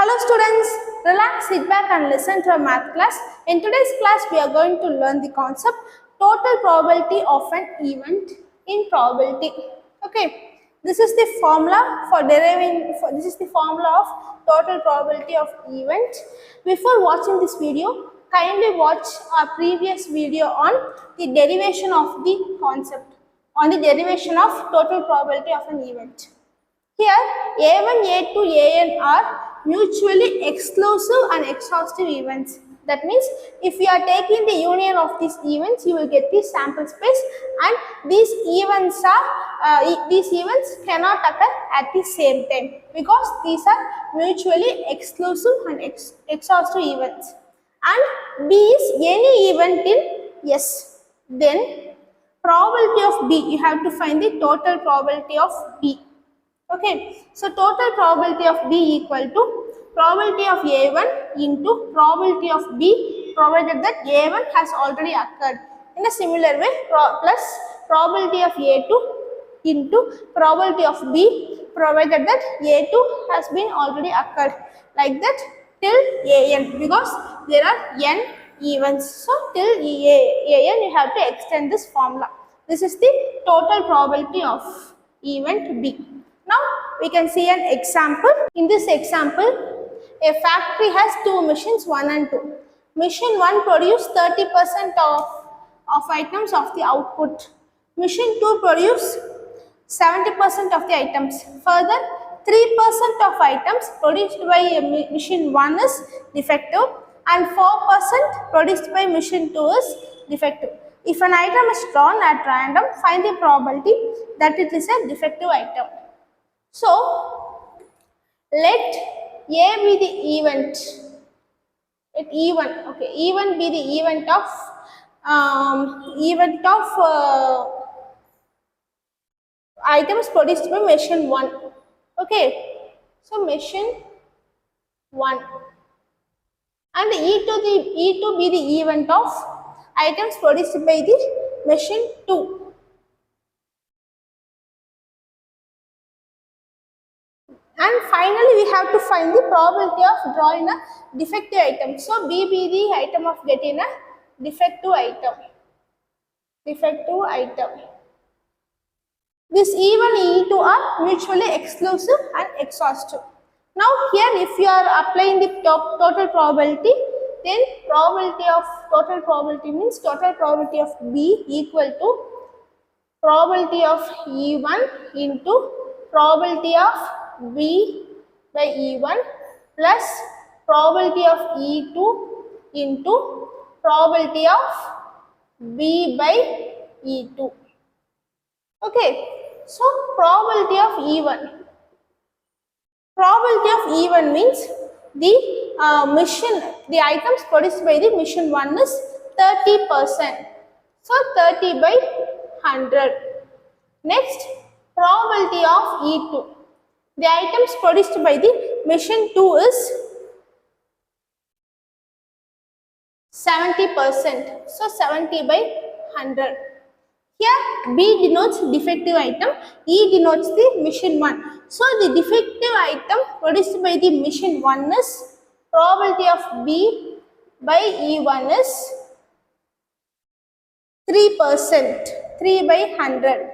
Hello students, relax, sit back and listen to a math class. In today's class, we are going to learn the concept total probability of an event in probability. Okay, this is the formula for deriving, this is the formula of total probability of event. Before watching this video, kindly watch our previous video on the derivation of the concept, on the derivation of total probability of an event. Here, A1, A2, An are mutually exclusive and exhaustive events. That means, if you are taking the union of these events, you will get the sample space, and these events cannot occur at the same time because these are mutually exclusive and exhaustive events. And B is any event in S. Then, probability of B, you have to find the total probability of B. Okay, so total probability of B equal to probability of A1 into probability of B provided that A1 has already occurred. In a similar way, plus probability of A2 into probability of B provided that A2 has been already occurred. Like that till An, because there are n events. So till An you have to extend this formula. This is the total probability of event B. Now we can see an example. In this example, a factory has two machines 1 and 2. Machine 1 produces 30% of items of the output. Machine 2 produces 70% of the items. Further, 3% of items produced by machine 1 is defective and 4% produced by machine 2 is defective. If an item is drawn at random, find the probability that it is a defective item. So, let A be the event. Let E1, okay, E1 be the event of items produced by machine 1. Okay, so machine 1, and E2 be the event of items produced by the machine 2. And finally, we have to find the probability of drawing a defective item. So, B be the item of getting a defective item. Defective item. This E1 and E2 are mutually exclusive and exhaustive. Now, here if you are applying the total probability, then probability of total probability means total probability of B equal to probability of E1 into probability of B by E1 plus probability of E2 into probability of B by E2. Okay, so probability of E1. Probability of E1 means the items produced by the machine 1 is 30%. So 30 by 100. Next, probability of E2. The items produced by the machine 2 is 70%. So 70 by 100. Here B denotes defective item, E denotes the machine 1. So the defective item produced by the machine 1 is probability of B by E1 is 3%, 3 by 100.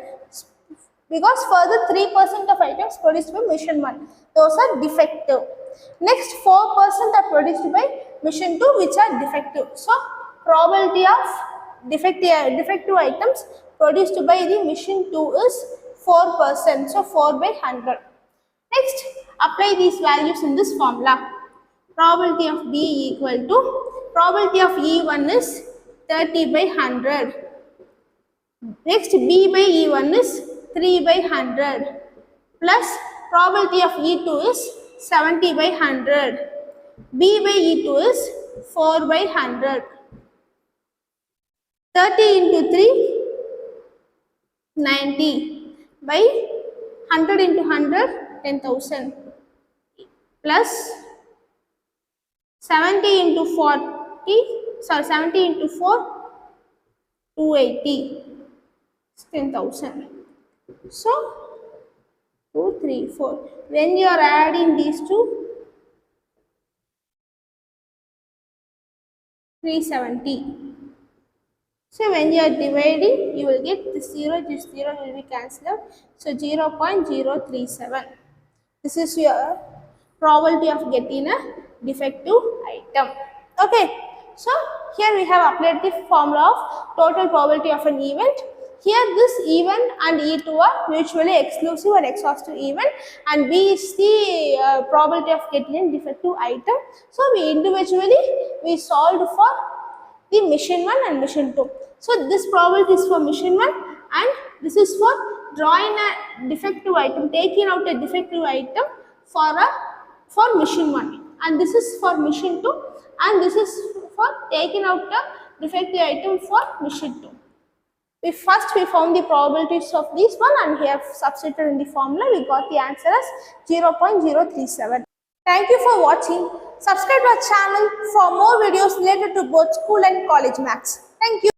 Because further 3% of items produced by machine 1, those are defective. Next 4% are produced by machine 2 which are defective. So probability of defective items produced by the machine 2 is 4%. So 4 by 100. Next, apply these values in this formula. Probability of B equal to probability of E1 is 30 by 100. Next, B by E1 is 3 by 100 plus probability of E2 is 70 by 100. B by E2 is 4 by 100. 30 into 3, 90 by 100 into 100, 10,000 plus 70 into 70 into 4, 280, 10,000. So 2, 3, 4. When you are adding these two, 370. So when you are dividing, you will get this 0 will be cancelled out. So 0.037. This is your probability of getting a defective item. Okay. So here we have applied the formula of total probability of an event. Here this event and E2 are mutually exclusive or exhaustive event, and B is the probability of getting a defective item. So we individually solved for the mission 1 and mission 2. So this probability is for mission 1 and this is for drawing a defective item, taking out a defective item for mission 1, and this is for mission 2, and this is for taking out a defective item for mission 2. We found the probabilities of this one and here substituted in the formula. We got the answer as 0.037. Thank you for watching. Subscribe to our channel for more videos related to both school and college maths. Thank you.